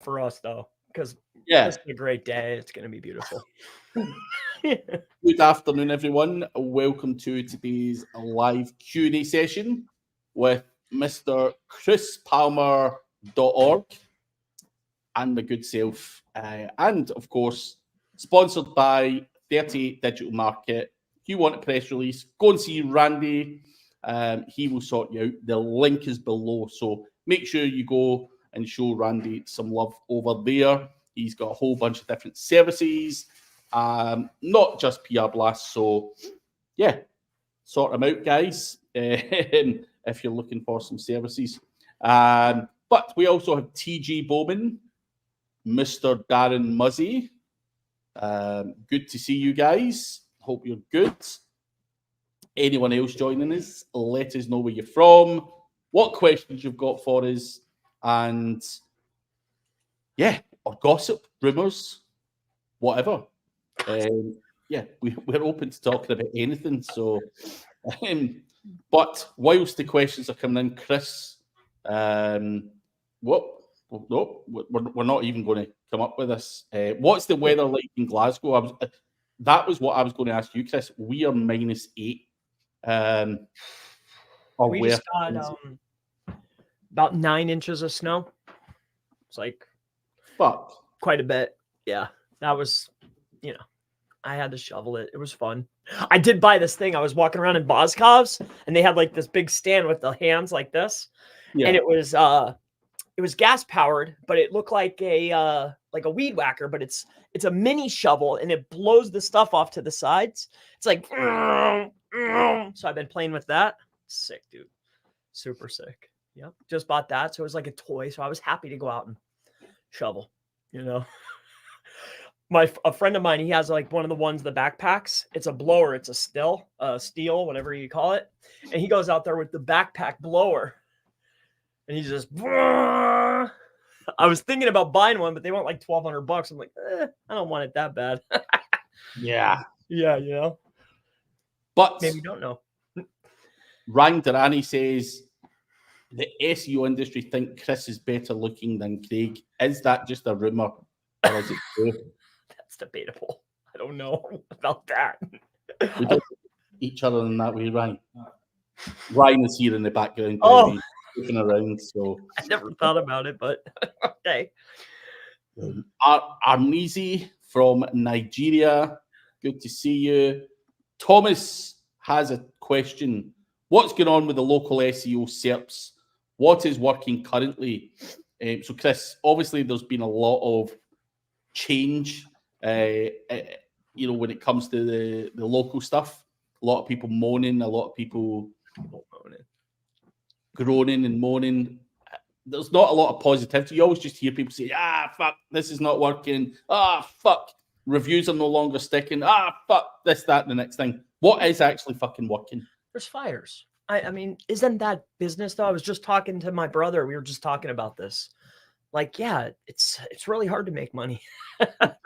for us though, because Yeah. this is a great day. It's going to be beautiful. Good afternoon, everyone. Welcome to today's live Q&A session with Mr. ChrisPalmer.org and my good self. And, of course, sponsored by 38 Digital Market. If you want a press release, go and see Randy. He will sort you out. The link is below. So make sure you go and show Randy some love over there. He's got a whole bunch of different services, not just PR blasts. So, yeah, sort them out, guys, if you're looking for some services. But we also have TG Bowman, Mr. Darren Muzzy. Good to see you guys. Hope you're good. Anyone else joining us, let us know where you're from, what questions you've got for us, and yeah, or gossip, rumours, whatever. Yeah, we're open to talking about anything. So, but whilst the questions are coming in, Chris, what? No, we're not even going to come up with this. What's the weather like in Glasgow? That was what I was going to ask you, Chris. We are -8. We just got about 9 inches of snow. It's like quite a bit. Yeah, that was, I had to shovel it. It was fun. I did buy this thing. I was walking around in Boscov's, and they had like this big stand with the hands like this, and it was gas powered, but it looked like a weed whacker, but it's a mini shovel, and it blows the stuff off to the sides. It's like, so I've been playing with that. Sick, dude. Super sick. Yep. Just bought that. So it was like a toy. So I was happy to go out and shovel, A friend of mine, he has like one of the ones, the backpacks. It's a blower. It's a steel, whatever you call it. And he goes out there with the backpack blower. And he's just, I was thinking about buying one, but they want like $1,200. I'm like, I don't want it that bad. Yeah. Yeah, But maybe you don't know. Ryan Durrani says the SEO industry think Chris is better looking than Craig. Is that just a rumor, or is it true? That's debatable. I don't know about that. We don't each other in that way, Ryan. Ryan is here in the background. Looking around, so I never thought about it, but okay. Arnizi from Nigeria, good to see you. Thomas has a question. What's going on with the local SEO SERPs? What is working currently? So, Chris, obviously there's been a lot of change, when it comes to the local stuff. A lot of people moaning, a lot of people groaning and moaning. There's not a lot of positivity. You always just hear people say, fuck, this is not working. Fuck, reviews are no longer sticking. Fuck, this, that, and the next thing. What is actually fucking working? There's fires. I mean, isn't that business though? I was just talking to my brother. We were just talking about this. Like, yeah, it's really hard to make money,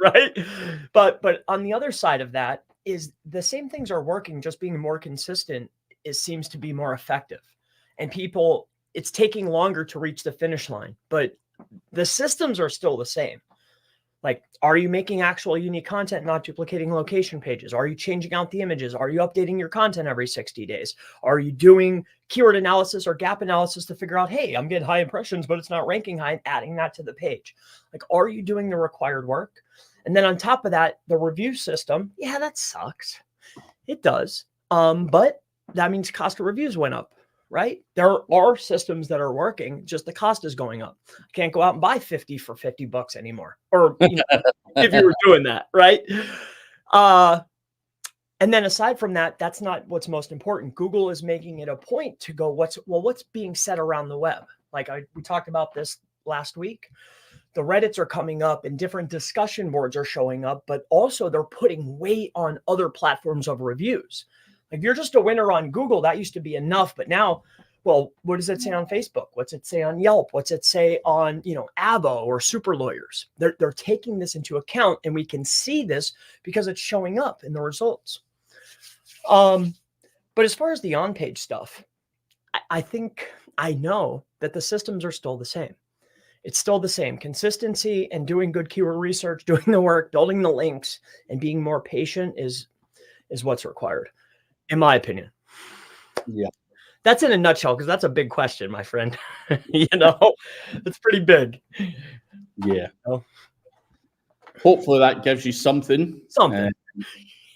right? But on the other side of that is the same things are working, just being more consistent seems to be more effective. And people, it's taking longer to reach the finish line, but the systems are still the same. Like, are you making actual unique content, not duplicating location pages? Are you changing out the images? Are you updating your content every 60 days? Are you doing keyword analysis or gap analysis to figure out, hey, I'm getting high impressions, but it's not ranking high, and adding that to the page? Like, are you doing the required work? And then on top of that, the review system, yeah, that sucks. It does. But that means cost of reviews went up. Right? There are systems that are working, just the cost is going up. I can't go out and buy 50 for $50 anymore. Or if you were doing that, right? And then aside from that, that's not what's most important. Google is making it a point to go, what's being said around the web? Like we talked about this last week. The Reddits are coming up and different discussion boards are showing up, but also they're putting weight on other platforms of reviews. If you're just a winner on Google, that used to be enough. But now, well, what does it say on Facebook? What's it say on Yelp? What's it say on, Avo or Super Lawyers? They're taking this into account, and we can see this because it's showing up in the results. But as far as the on-page stuff, I think I know that the systems are still the same. It's still the same. Consistency and doing good keyword research, doing the work, building the links, and being more patient is what's required, in my opinion. Yeah. That's in a nutshell, because that's a big question, my friend. It's pretty big. Yeah. Hopefully that gives you something. Something.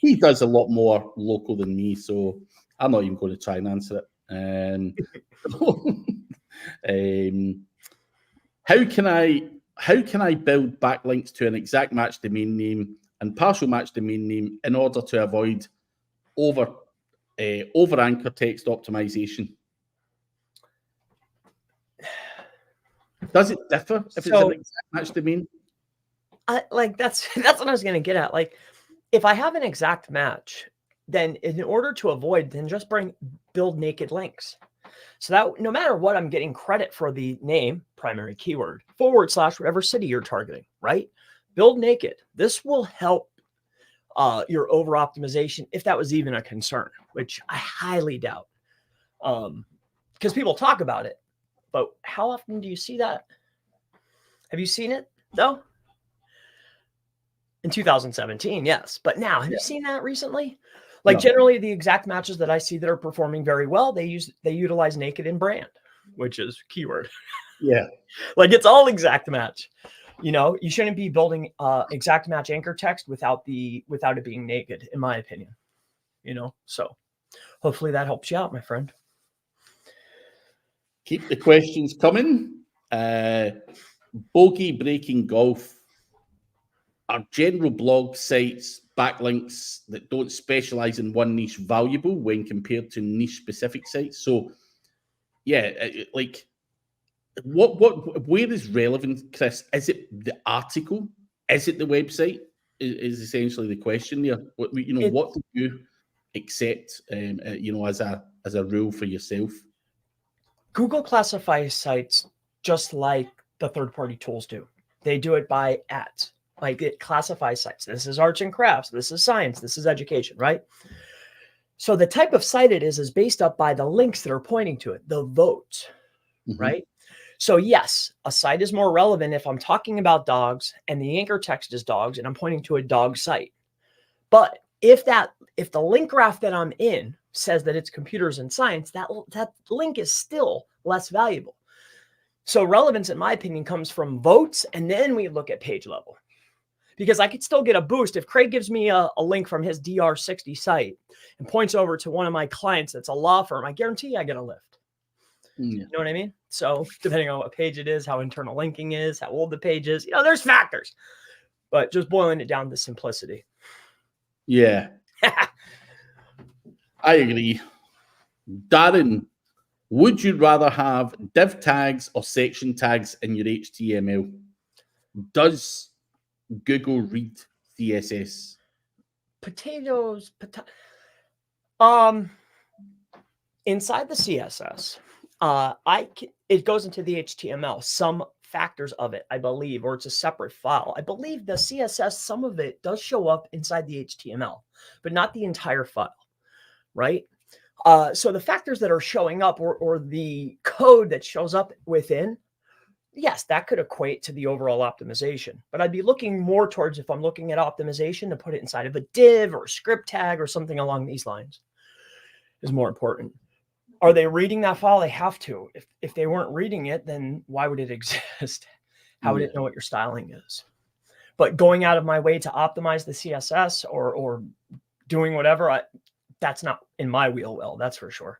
He does a lot more local than me, so I'm not even going to try and answer it. How can I build backlinks to an exact match domain name and partial match domain name in order to avoid over anchor text optimization? Does it differ if it's an exact match domain? That's what I was going to get at. Like, if I have an exact match, then in order to avoid, then just build naked links. So that no matter what, I'm getting credit for the name, primary keyword, / whatever city you're targeting, right? Build naked. This will help your over optimization, if that was even a concern, which I highly doubt. Because people talk about it, but how often do you see that? Have you seen it though? In 2017, yes. But now, have you seen that recently? Like, generally, the exact matches that I see that are performing very well, they utilize naked and brand, which is keyword. Yeah. Like, it's all exact match. You shouldn't be building exact match anchor text without it being naked, in my opinion. So hopefully that helps you out, my friend. Keep the questions coming. Bogey breaking golf. Are general blog sites, backlinks that don't specialize in one niche valuable when compared to niche specific sites? So, yeah, like where is relevant, Chris? Is it the article? Is it the website? Is essentially the question there. What do you accept? As a rule for yourself? Google classifies sites just like the third-party tools do. They do it by ads. Like, it classifies sites. This is arts and crafts. This is science. This is education, right? So the type of site it is based up by the links that are pointing to it, the votes, right? So yes, a site is more relevant if I'm talking about dogs and the anchor text is dogs and I'm pointing to a dog site. But if the link graph that I'm in says that it's computers and science, that link is still less valuable. So relevance, in my opinion, comes from votes, and then we look at page level. Because I could still get a boost if Craig gives me a link from his DR60 site and points over to one of my clients that's a law firm. I guarantee I get a lift. You know what I mean? So depending on what page it is, how internal linking is, how old the page is, there's factors. But just boiling it down to simplicity. Yeah. I agree. Darren, would you rather have div tags or section tags in your HTML? Does Google read CSS? Inside the CSS, it goes into the HTML. Some factors of it, I believe, or it's a separate file. I believe the CSS, some of it does show up inside the HTML, but not the entire file, right? So the factors that are showing up or the code that shows up within, yes, that could equate to the overall optimization. But I'd be looking more towards, if I'm looking at optimization, to put it inside of a div or a script tag or something along these lines is more important. Are they reading that file? They have to. If they weren't reading it, then why would it exist? How would it know what your styling is? But going out of my way to optimize the CSS or doing whatever, that's not in my wheel well, that's for sure.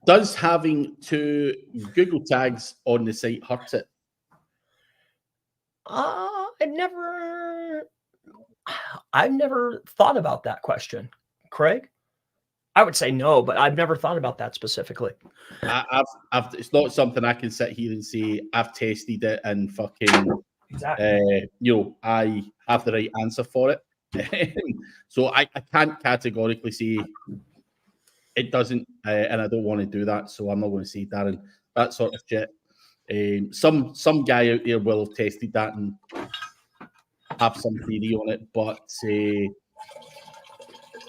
Does having 2 Google tags on the site hurt it? I've never thought about that question. Craig? I would say no, but I've never thought about that specifically. It's not something I can sit here and say I've tested it and fucking exactly. I have the right answer for it. So I can't categorically say it doesn't, and I don't want to do that. So I'm not going to say, Darren, that sort of shit. Some guy out there will have tested that and have some theory on it, but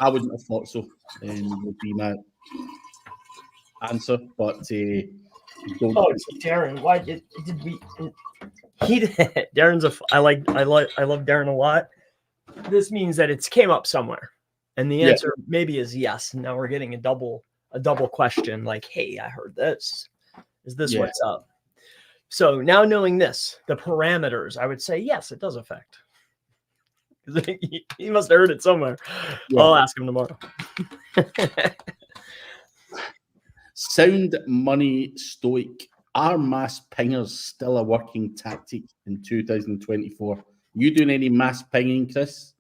I wouldn't have thought so. Would be my answer, but Don't Oh, Darren, why did we? He Darren's I love Darren a lot. This means that it's came up somewhere, and the answer maybe is yes. Now we're getting a double question. Like, hey, I heard this. Is this what's up? So now knowing this, the parameters, I would say yes, it does affect. He must have heard it somewhere. I'll ask him tomorrow. Sound money stoic. Are mass pingers still a working tactic in 2024? You doing any mass pinging, Chris?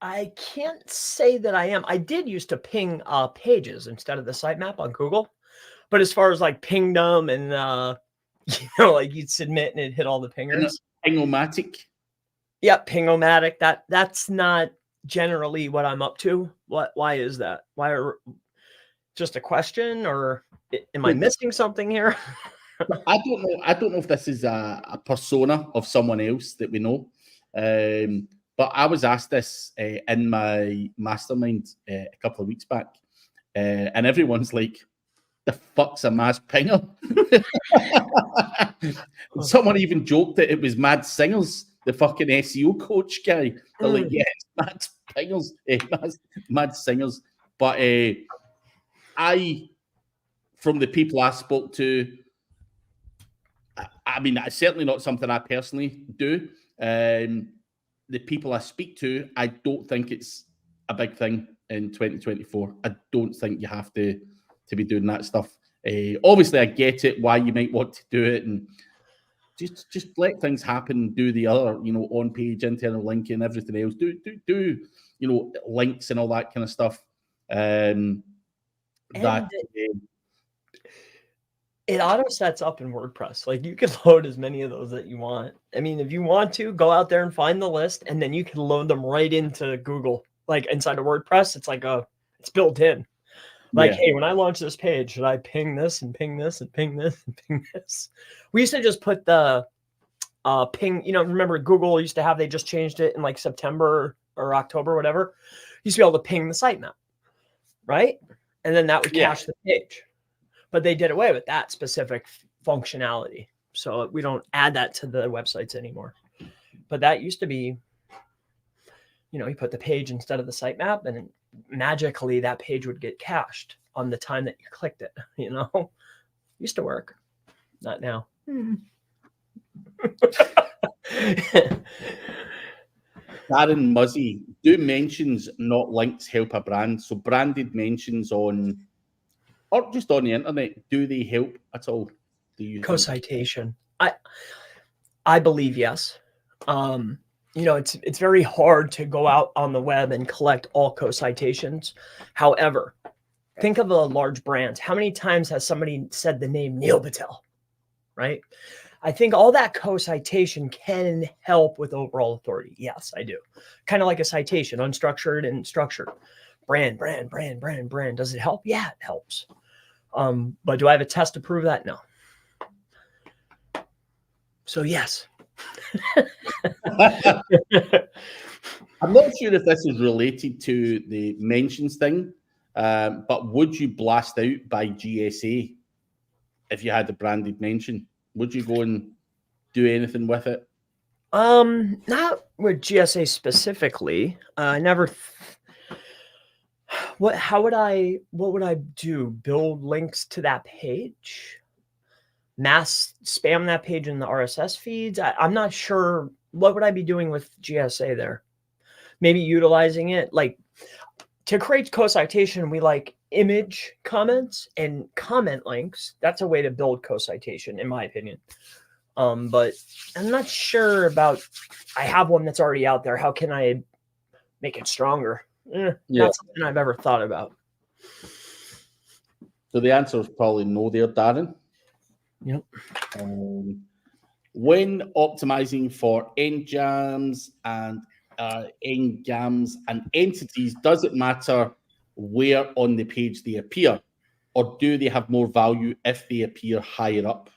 I can't say that I am. I did used to ping pages instead of the sitemap on Google. But as far as like pingdom and like you'd submit and it hit all the pingers. Pingomatic. Yep, pingomatic. That's not generally what I'm up to. Why is that? Just a question, or am I missing something here? I don't know if this is a persona of someone else that we know. But I was asked this in my mastermind a couple of weeks back, and everyone's like, "The fuck's a mass pinger?" Someone even joked that it was Mad Singers, the fucking SEO coach guy. They're like, "Yeah, it's Mad Pingers, Mad Singers." But from the people I spoke to, I mean, it's certainly not something I personally do. The people I speak to, I don't think it's a big thing in 2024. I don't think you have to be doing that stuff. Obviously, I get it, why you might want to do it, and just let things happen. Do the other, on-page internal linking, everything else. Do links and all that kind of stuff. It auto sets up in WordPress. Like you can load as many of those that you want. I mean, if you want to, go out there and find the list, and then you can load them right into Google. Like inside of WordPress, it's built in. Like, hey, when I launch this page, should I ping this and ping this and ping this and ping this? We used to just put the ping, remember Google used to have, they just changed it in like September or October, whatever. You used to be able to ping the sitemap, right? And then that would cache the page. But they did away with that specific functionality. So we don't add that to the websites anymore. But that used to be, you put the page instead of the sitemap, and magically that page would get cached on the time that you clicked it. Used to work. Not now. Darren Muzzy, do mentions, not links, help a brand? So branded mentions or just on the internet, do they help at all? Do you co-citation? I believe yes. It's very hard to go out on the web and collect all co-citations. However, think of a large brand. How many times has somebody said the name Neil Patel, right? I think all that co-citation can help with overall authority. Yes, I do. Kind of like a citation, unstructured and structured. Brand. Does it help? Yeah, it helps. But do I have a test to prove that? No. So yes. I'm not sure if this is related to the mentions thing, but would you blast out by GSA if you had a branded mention? Would you go and do anything with it? Not with GSA specifically. I never. What would I do? Build links to that page? Mass spam that page in the RSS feeds? I'm not sure. What would I be doing with GSA there? Maybe utilizing it like to create co-citation. We like image comments and comment links. That's a way to build co-citation, in my opinion. But I'm not sure about. I have one that's already out there. How can I make it stronger? Not something I've ever thought about. So the answer is probably no there, Darren. Yep. When optimizing for Engrams and entities, does it matter where on the page they appear, or do they have more value if they appear higher up?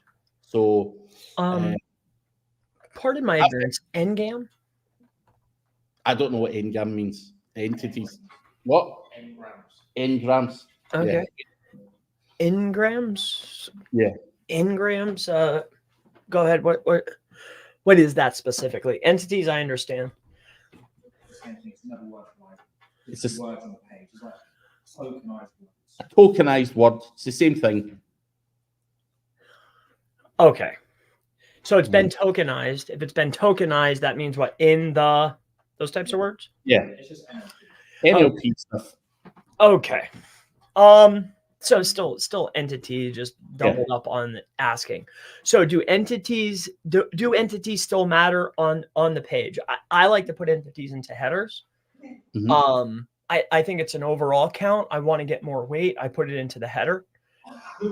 So, pardon my ignorance. Engram? I don't know what Engram means. Entities. What? Engrams. Okay. Yeah. Engrams? Yeah. Engrams, go ahead. What is that specifically? Entities, I understand. It's another word for like It's just words on the page. It's like tokenized words. a tokenized word. It's the same thing. Okay. So it's been tokenized. If it's been tokenized, that means what? In those types of words? Yeah. It's just NLP stuff. Okay. So still entity, just doubled up on asking. So do entities still matter on the page? I like to put entities into headers. Mhm. I think it's an overall count. I want to get more weight. I put it into the header,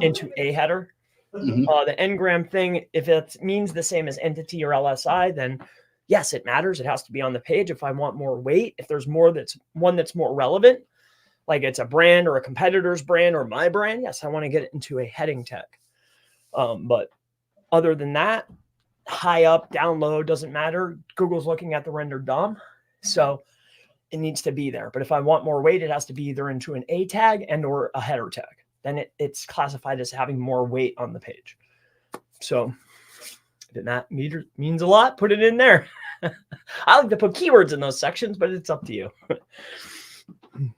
into a header. Mhm. The Engram thing, if it means the same as entity or LSI, then yes, it matters. It has to be on the page. If I want more weight, if there's more that's more relevant, like it's a brand or a competitor's brand or my brand, yes, I want to get it into a heading tag. But other than that, high up, down low, doesn't matter. Google's looking at the rendered DOM. So it needs to be there. But if I want more weight, it has to be either into an A tag and or a header tag. Then it's classified as having more weight on the page. So if that means a lot, put it in there. I like to put keywords in those sections, but it's up to you.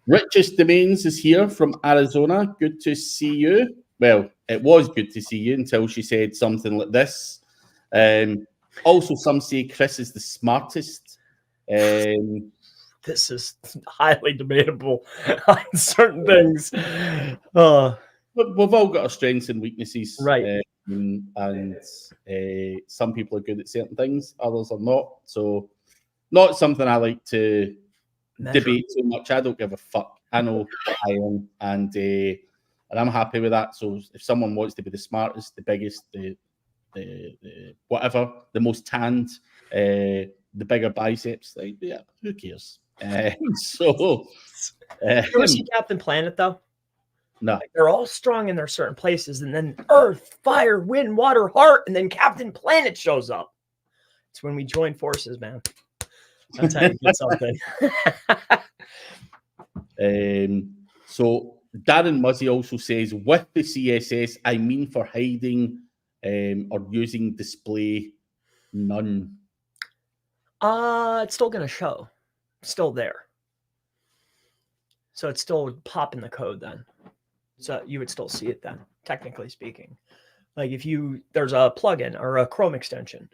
Richest Domains is here from Arizona. Good to see you. Well, it was good to see you until she said something like this. Also, some say Chris is the smartest. This is highly debatable on certain things. We've all got our strengths and weaknesses. Right. And some people are good at certain things, others are not. So, not something I like to debate so much. I don't give a fuck. I know what I am, and I'm happy with that. So, if someone wants to be the smartest, the biggest, the whatever, the most tanned, the bigger biceps, like, yeah, who cares? You ever see Captain Planet though? No. Like they're all strong in their certain places, and then Earth, Fire, Wind, Water, Heart, and then Captain Planet shows up. It's when we join forces, man. That's how you get something. So Darren Muzzy also says, with the CSS, I mean for hiding or using display, none. It's still gonna show. It's still there. So it's still popping the code then. So you would still see it then, technically speaking. Like if there's a plugin or a Chrome extension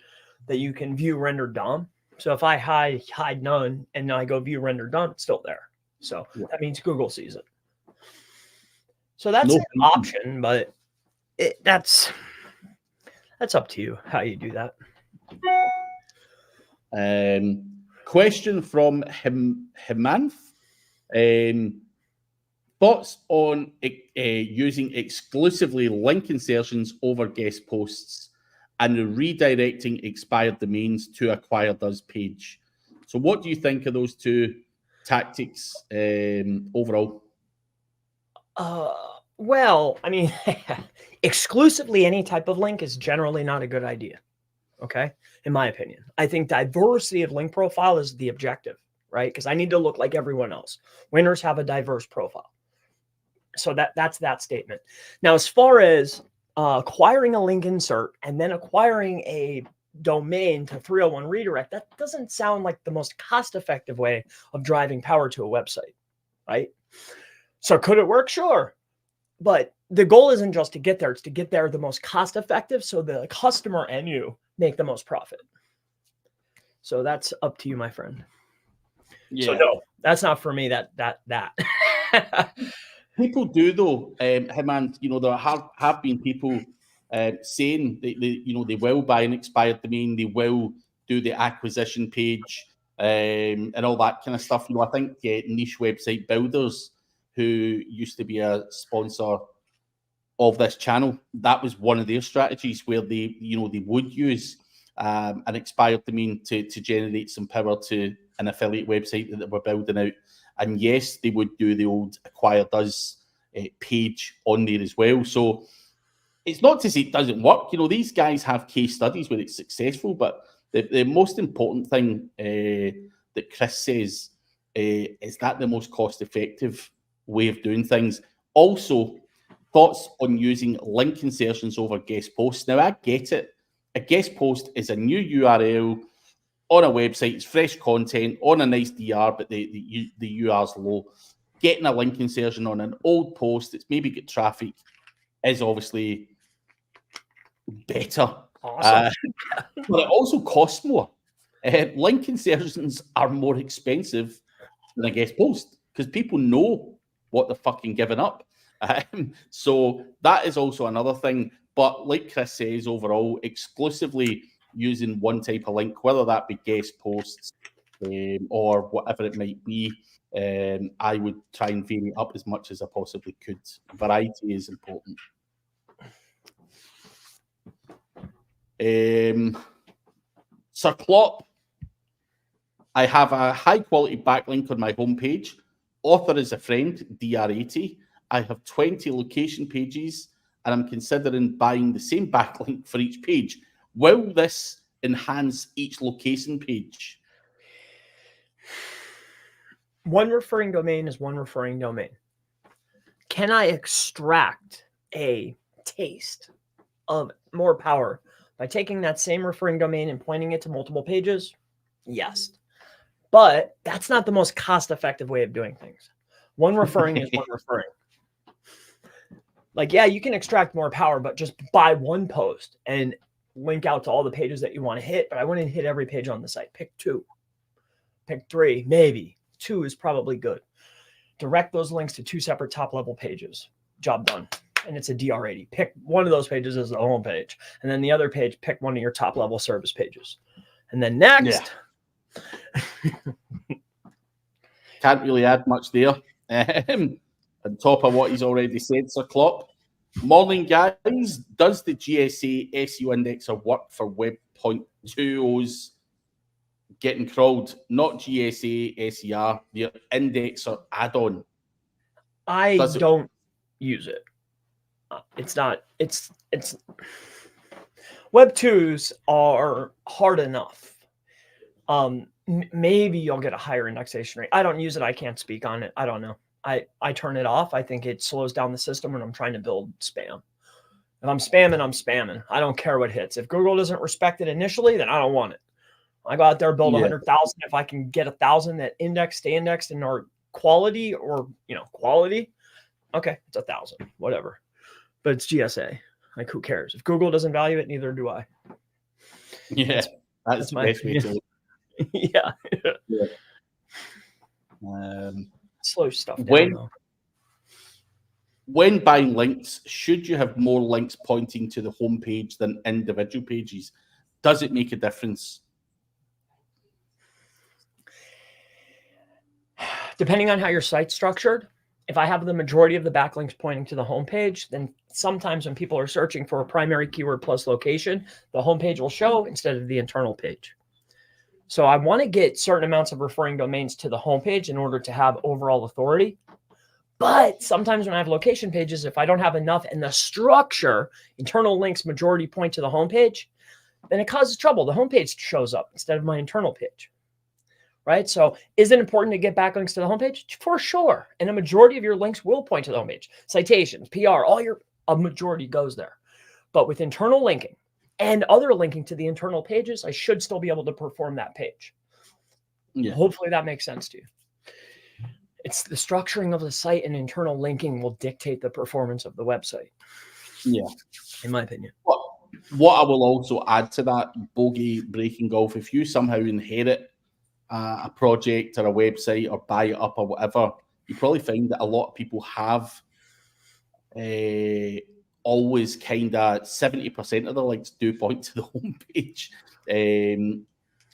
that you can view rendered DOM. So if I hide none and I go view rendered DOM, it's still there. So that means Google sees it. So that's an option, but that's up to you how you do that. Question from Himanth. Thoughts on using exclusively link insertions over guest posts and redirecting expired domains to acquired us page. So what do you think of those two tactics overall? Well, I mean, exclusively any type of link is generally not a good idea. Okay. In my opinion, I think diversity of link profile is the objective, right? Because I need to look like everyone else. Winners have a diverse profile. So that's that statement. Now, as far as acquiring a link insert and then acquiring a domain to 301 redirect, that doesn't sound like the most cost-effective way of driving power to a website, right? So could it work? Sure. But the goal isn't just to get there. It's to get there the most cost-effective so the customer and you make the most profit. So that's up to you, my friend. Yeah. So no, that's not for me. That. People do though, Himand, there have been people saying they will buy an expired domain, they will do the acquisition page and all that kind of stuff. I think Niche Website Builders, who used to be a sponsor of this channel, that was one of their strategies where they would use an expired domain to generate some power to an affiliate website that they were building out. And yes, they would do the old acquired us page on there as well. So it's not to say it doesn't work. These guys have case studies where it's successful, but the most important thing that Chris says is that the most cost-effective way of doing things. Also, thoughts on using link insertions over guest posts. Now, I get it. A guest post is a new URL on a website. It's fresh content on a nice DR, but the UR's low. Getting a link insertion on an old post that's maybe got traffic is obviously better. Awesome. But it also costs more. Link insertions are more expensive than a guest post because people know what they're fucking giving up. So that is also another thing. But like Chris says, overall, exclusively using one type of link, whether that be guest posts or whatever it might be, I would try and vary up as much as I possibly could. Variety is important. Sir Klopp, I have a high quality backlink on my homepage. Author is a friend, DR80. I have 20 location pages and I'm considering buying the same backlink for each page. Will this enhance each location page? One referring domain is one referring domain. Can I extract a taste of more power by taking that same referring domain and pointing it to multiple pages? Yes. But that's not the most cost-effective way of doing things. One referring is one referring. Like, yeah, you can extract more power, but just buy one post and link out to all the pages that you want to hit. But I wouldn't hit every page on the site. Pick 2. Pick 3, maybe. 2 is probably good. Direct those links to 2 separate top-level pages. Job done. And it's a DR80. Pick one of those pages as the home page. And then the other page, pick one of your top-level service pages. And then next... Yeah. Can't really add much there. On top of what he's already said, Sir Klopp. Morning, guys. Does the GSA SEO indexer work for Web.2O's getting crawled? Not GSA SER, the indexer add-on. I don't use it. It's not. It's Web2s are hard enough. Maybe you'll get a higher indexation rate. I don't use it. I can't speak on it. I don't know. I turn it off. I think it slows down the system when I'm trying to build spam. If I'm spamming, I'm spamming. I don't care what hits. If Google doesn't respect it initially, then I don't want it. I go out there, build 100,000. If I can get 1,000 that stay indexed and are quality or, quality, okay, it's 1,000, whatever. But it's GSA. Like, who cares? If Google doesn't value it, neither do I. Yeah, that's my best way to. Yeah. Slow stuff down, when buying links, should you have more links pointing to the home page than individual pages? Does it make a difference? Depending on how your site's structured, if I have the majority of the backlinks pointing to the homepage, then sometimes when people are searching for a primary keyword plus location, the homepage will show instead of the internal page. So I want to get certain amounts of referring domains to the homepage in order to have overall authority. But sometimes when I have location pages, if I don't have enough and the structure, internal links majority point to the homepage, then it causes trouble. The homepage shows up instead of my internal page. Right? So is it important to get backlinks to the homepage? For sure. And a majority of your links will point to the homepage. Citations, PR, a majority goes there. But with internal linking and other linking to the internal pages, I should still be able to perform that page. Yeah. Hopefully that makes sense to you. It's the structuring of the site and internal linking will dictate the performance of the website. Yeah. In my opinion. What I will also add to that, bogey breaking golf, if you somehow inherit a project or a website or buy it up or whatever, you probably find that a lot of people have always kind of 70% of the links do point to the homepage. And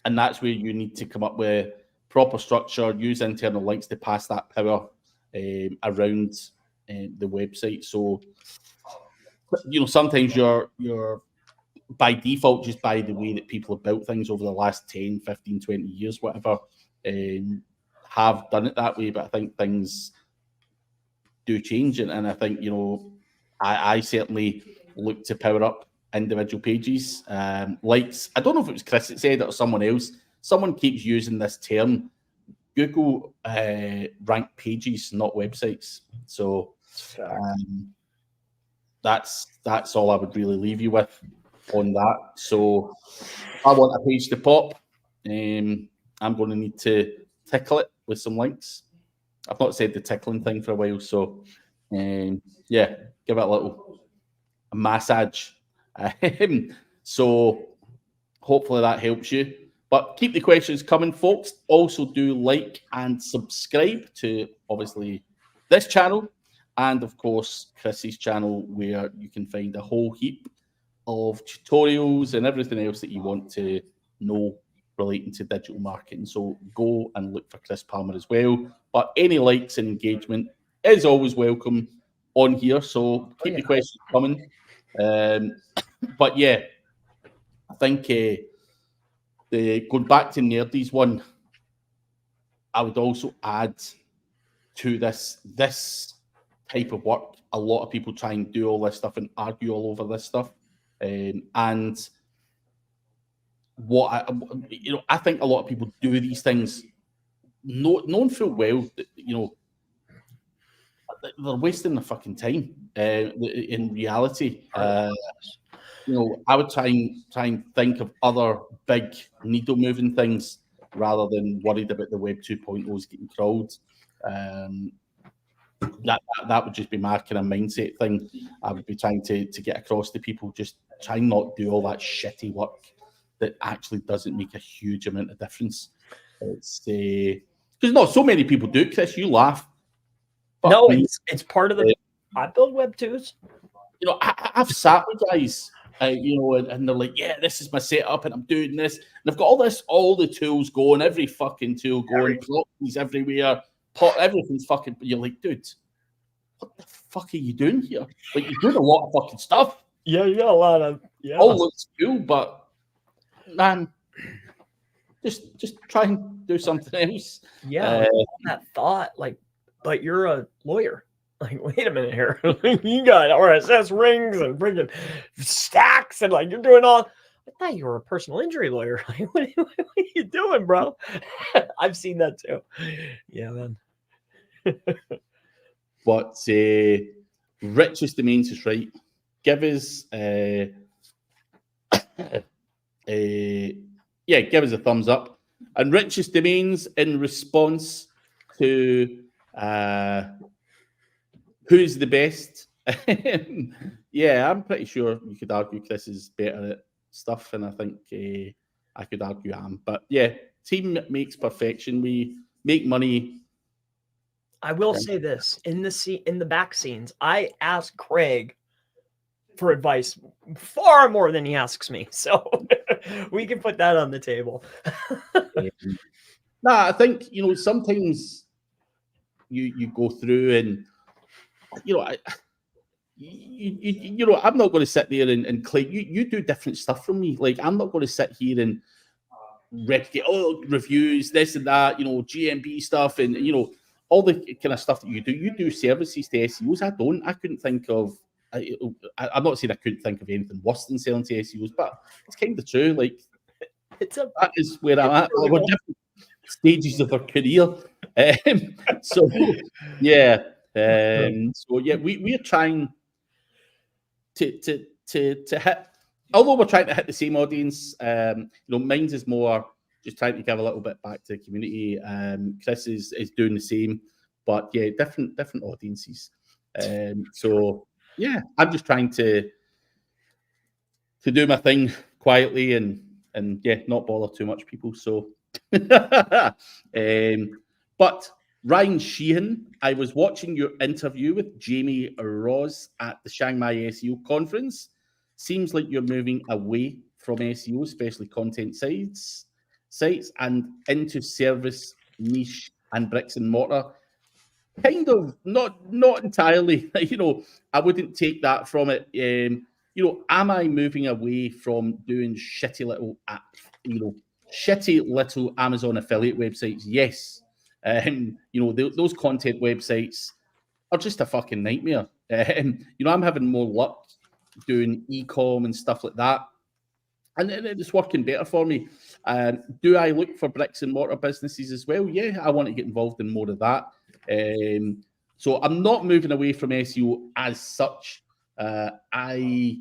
that's where you need to come up with proper structure, use internal links to pass that power around the website. So, sometimes you're by default, just by the way that people have built things over the last 10, 15, 20 years, whatever, have done it that way. But I think things do change. And I think, I certainly look to power up individual pages. Likes, I don't know if it was Chris that said it or someone else. Someone keeps using this term. Google rank pages, not websites. So that's all I would really leave you with on that. So I want a page to pop. I'm going to need to tickle it with some links. I've not said the tickling thing for a while, so yeah, give it a little massage. So hopefully that helps you. But keep the questions coming, folks. Also do like and subscribe to, obviously, this channel and, of course, Chris's channel, where you can find a whole heap of tutorials and everything else that you want to know relating to digital marketing. So go and look for Chris Palmer as well. But any likes and engagement is always welcome on here. So keep the questions coming. But yeah, I think going back to Nerdy's one, I would also add to this type of work. A lot of people try and do all this stuff and argue all over this stuff, and what I think a lot of people do these things, knowing full well that they're wasting their fucking time. In reality, I would try and think of other big needle moving things rather than worried about the Web 2.0s getting crawled. That would just be my kind of mindset thing. I would be trying to get across to people, just try and not do all that shitty work that actually doesn't make a huge amount of difference. It's because not so many people do. Chris, you laugh. But no, it's part of the. I build Web 2s. I've sat with guys, and they're like, "Yeah, this is my setup, and I'm doing this, and I've got all the tools going, every fucking tool going, proxies everywhere, everything's fucking." But you're like, dude, what the fuck are you doing here? Like, you're doing a lot of fucking stuff. Yeah, you got a lot of. Yeah. All looks cool, but man, just try and do something else. Yeah, that thought, like, but you're a lawyer. Like, wait a minute here. You got RSS rings and freaking stacks, and like you're doing all. I thought you were a personal injury lawyer. Like, what are you doing, bro? I've seen that too. Yeah, man. But Richest Domains is right. Give us give us a thumbs up. And Richest Domains, in response to who's the best? Yeah, I'm pretty sure you could argue Chris is better at stuff, and I think I could argue I am. But yeah, team makes perfection. We make money. I will say this, in the back scenes, I ask Craig for advice far more than he asks me. So we can put that on the table. I think, sometimes you go through and, I'm not going to sit there and claim you do different stuff from me. Like, I'm not going to sit here and replicate reviews, this and that, GMB stuff, and all the kind of stuff that you do. You do services to SEOs. I couldn't think of. I'm not saying I couldn't think of anything worse than selling to SEOs, but it's kind of true. Like, that is where I'm at. We're different stages of our career. So yeah. We're trying to hit, although we're trying to hit the same audience. Mine's is more just trying to give a little bit back to the community. Chris is doing the same, but yeah, different audiences. So yeah, I'm just trying to do my thing quietly and yeah, not bother too much people. So, but Ryan Sheehan, I was watching your interview with Jamie Ross at the Shanghai SEO conference. Seems like you're moving away from SEO, especially content sites, and into service niche and bricks and mortar. Kind of, not entirely. I wouldn't take that from it. Am I moving away from doing shitty little Amazon affiliate websites? Yes. Those content websites are just a fucking nightmare. I'm having more luck doing e-com and stuff like that, and it's working better for me. Do I look for bricks and mortar businesses as well? Yeah, I want to get involved in more of that. So I'm not moving away from SEO as such. I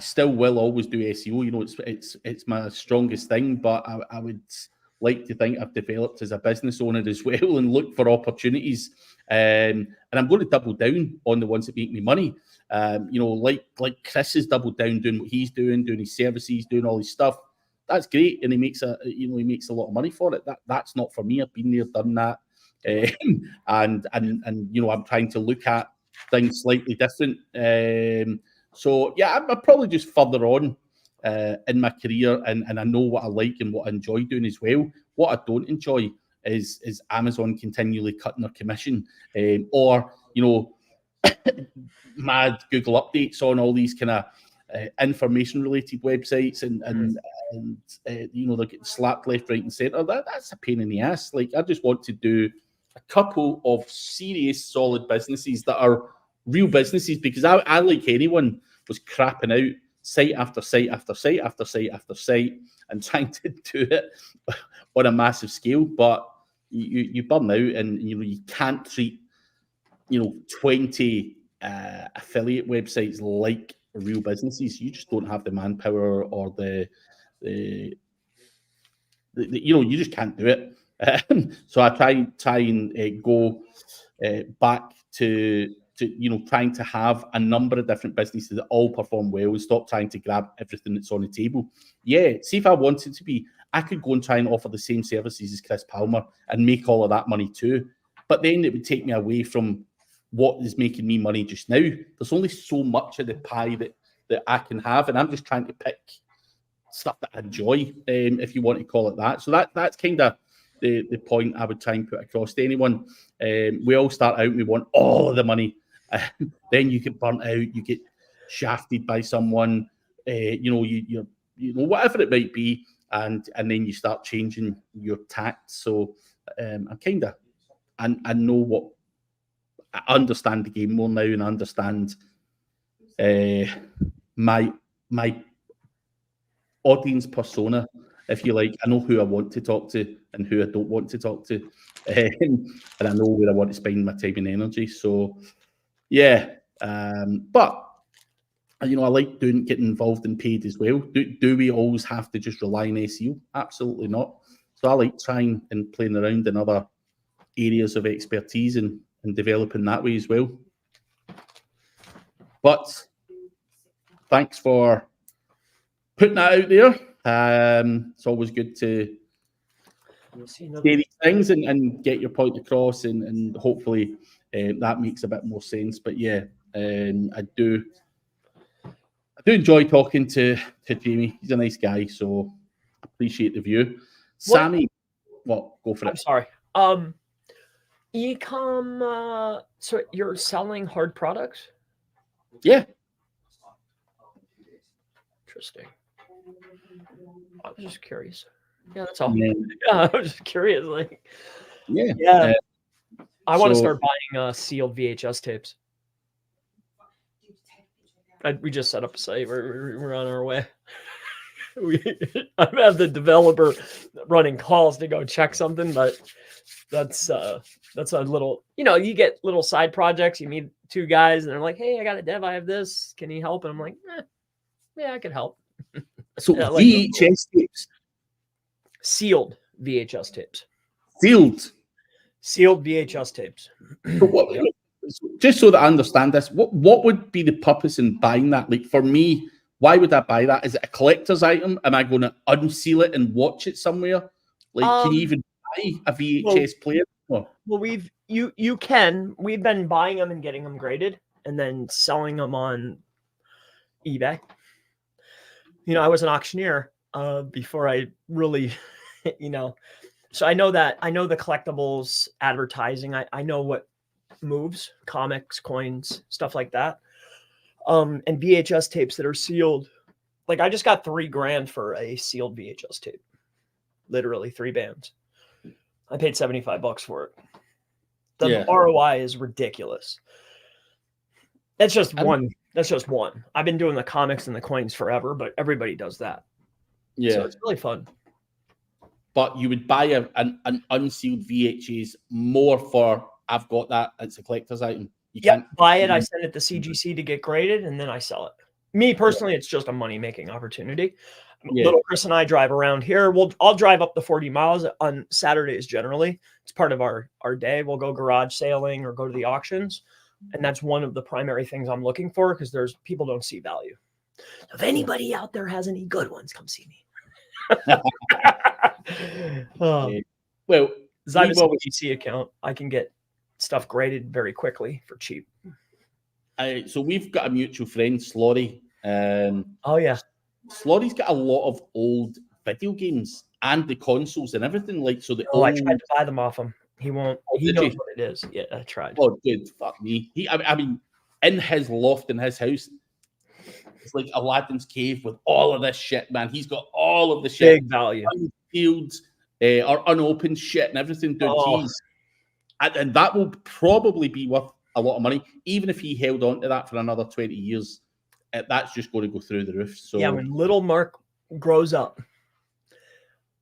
still will always do SEO. You know, it's my strongest thing, but I would like to think I've developed as a business owner as well and look for opportunities. And I'm going to double down on the ones that make me money. You know, like Chris has doubled down doing what he's doing his services, doing all his stuff. That's great, and he makes a lot of money for it. That's not for me. I've been there, done that, and you know, I'm trying to look at things slightly different. So yeah, I'm probably just further on in my career, and I know what I like and what I enjoy doing as well. What I don't enjoy is Amazon continually cutting their commission, or you know, mad Google updates on all these kind of information related websites, and you know, they're getting slapped left, right, and centre. That's a pain in the ass. Like, I just want to do a couple of serious, solid businesses that are real businesses, because I like anyone was crapping out site after site after site after site after site and trying to do it on a massive scale. But you burn out, and you know, you can't treat, you know, 20 affiliate websites like real businesses. You just don't have the manpower or the you know, you just can't do it. So I try and go back to you know, trying to have a number of different businesses that all perform well, and stop trying to grab everything that's on the table. Yeah, see, if I wanted to be, I could go and try and offer the same services as Chris Palmer and make all of that money too. But then it would take me away from what is making me money just now. There's only so much of the pie that I can have, and I'm just trying to pick stuff that I enjoy, if you want to call it that. So that's kind of the point I would try and put across to anyone. We all start out and we want all of the money. Then you get burnt out, you get shafted by someone, you know, you know, whatever it might be, and then you start changing your tact. So I know what, I understand the game more now, and I understand my audience persona, if you like. I know who I want to talk to and who I don't want to talk to, and I know where I want to spend my time and energy. So yeah, but you know, I like getting involved in paid as well. Do we always have to just rely on SEO? Absolutely not. So I like trying and playing around in other areas of expertise and developing that way as well. But thanks for putting that out there. It's always good to say these things and get your point across, and hopefully that makes a bit more sense. But yeah, I do enjoy talking to Jamie. He's a nice guy, so appreciate the view. Sammy, go for it. I'm sorry. Ecom, so you're selling hard products? Yeah. Interesting. I was just curious. Yeah, that's all. Yeah. Yeah, I was just curious. Like, yeah. I want to start buying sealed VHS tapes. We just set up a site. We're on our way. I have the developer running calls to go check something, but that's a little, you know, you get little side projects. You meet two guys and they're like, "Hey, I got a dev. I have this. Can you help?" And I'm like, "Yeah, I could help." So yeah, VHS tapes, sealed VHS tapes, sealed VHS tapes. Just so that I understand this, what would be the purpose in buying that? Like, for me, why would I buy that? Is it a collector's item? Am I going to unseal it and watch it somewhere? Like, can you even buy a VHS player? Well, you can. We've been buying them and getting them graded and then selling them on eBay. You know, I was an auctioneer before I really, you know, so I know the collectibles advertising. I know what moves, comics, coins, stuff like that. And VHS tapes that are sealed. Like, I just got $3,000 for a sealed VHS tape. Literally 3 bands. I paid $75 for it. The ROI is ridiculous. That's just one. That's just one. I've been doing the comics and the coins forever, but everybody does that. Yeah. So it's really fun. But you would buy an unsealed VHS more for, I've got that, it's a collector's item. You Yep, can't buy it. I send it to CGC to get graded, and then I sell it. Me personally, it's just a money-making opportunity. Yeah. Little Chris and I drive around here. I'll drive up to 40 miles on Saturdays generally. It's part of our day. We'll go garage sailing or go to the auctions. And that's one of the primary things I'm looking for because people don't see value. If anybody out there has any good ones, come see me. Well, I have a CGC account. I can get stuff graded very quickly for cheap. So we've got a mutual friend, Slorry. Oh yeah, Slorry's got a lot of old video games and the consoles and everything. Like, so the I tried to buy them off him. He won't. He knows you? what it is. Yeah, I tried. Oh, dude, fuck me. I mean, in his loft in his house, it's like Aladdin's cave with all of this shit, man. He's got all of the shit. Big value. Unsealed or unopened shit and everything, dude. Oh. And that will probably be worth a lot of money, even if he held on to that for another 20 years. That's just going to go through the roof. So yeah, when little Mark grows up,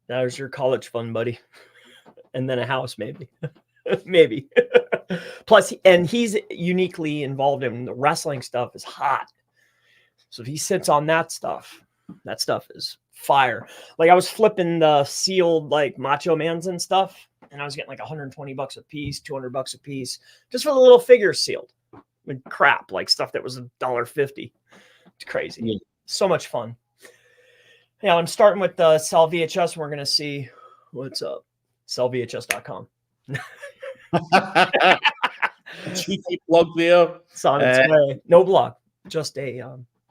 there's your college fund, buddy, and then a house, maybe, maybe. Plus, and he's uniquely involved in the wrestling stuff. Is hot, so if he sits on that stuff is fire. Like I was flipping the sealed like Macho Mans and stuff, and I was getting like $120 a piece, $200 a piece, just for the little figures sealed. With crap, like stuff that was $1.50. It's crazy. Yeah. So much fun. Yeah, I'm starting with the Sell VHS. We're going to see what's up. SellVHS.com. Cheeky plug there. It's on its way. No blog. Just a,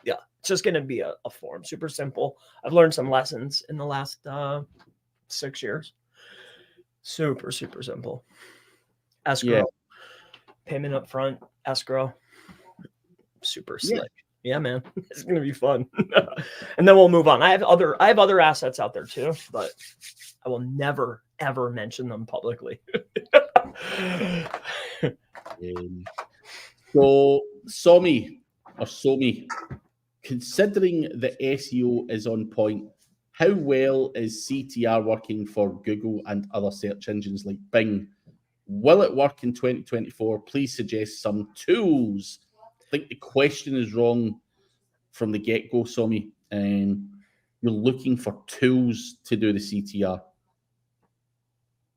it's just going to be a form. Super simple. I've learned some lessons in the last 6 years. Super, super simple. Escrow. Yeah. Payment up front. Escrow. Super slick. Yeah, man. It's gonna be fun. And then we'll move on. I have other assets out there too, but I will never ever mention them publicly. So Somi, considering the SEO is on point, how well is CTR working for Google and other search engines like Bing? Will it work in 2024? Please suggest some tools. I think the question is wrong from the get-go, Somi. You're looking for tools to do the CTR.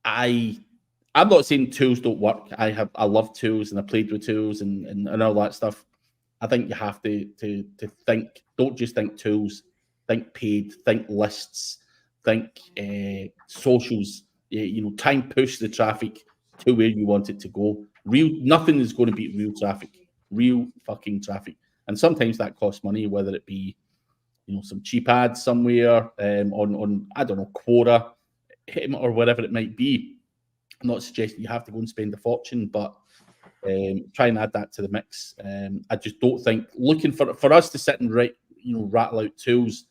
I'm not saying tools don't work. I love tools and I played with tools and all that stuff. I think you have to think. Don't just think tools. Think paid. Think lists. Think socials. Try and push the traffic to where you want it to go. Nothing is going to beat real traffic. Real fucking traffic. And sometimes that costs money, whether it be, some cheap ads somewhere on I don't know, Quora or whatever it might be. I'm not suggesting you have to go and spend a fortune, but try and add that to the mix. I just don't think looking for us to sit and rattle out tools.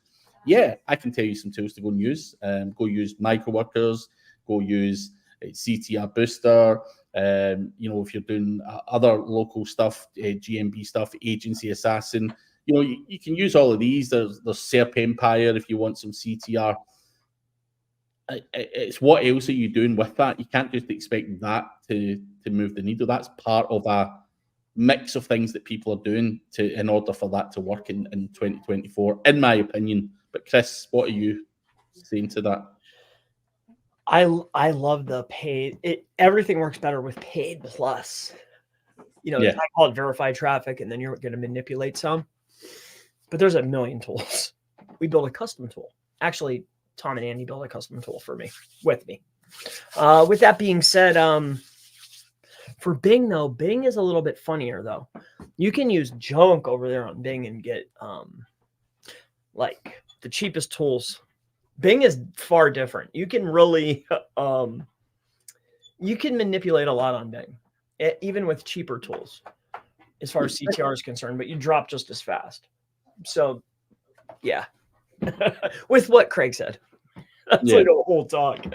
Yeah, I can tell you some tools to go and use. Go use Microworkers. Go use CTR Booster. If you're doing other local stuff, GMB stuff, Agency Assassin, you can use all of these. There's SERP Empire if you want some CTR. It's what else are you doing with that? You can't just expect that to move the needle. That's part of a mix of things that people are doing in order for that to work in 2024, in my opinion. But Chris, what are you saying to that? I love the paid. Everything works better with paid plus. I call it verified traffic, and then you're going to manipulate some. But there's a million tools. We build a custom tool. Actually, Tom and Andy built a custom tool with me. With that being said, for Bing though, Bing is a little bit funnier though. You can use junk over there on Bing and get like the cheapest tools. Bing is far different. You can really, you can manipulate a lot on Bing, even with cheaper tools, as far as CTR is concerned, but you drop just as fast. So, yeah, with what Craig said, that's like a whole talk.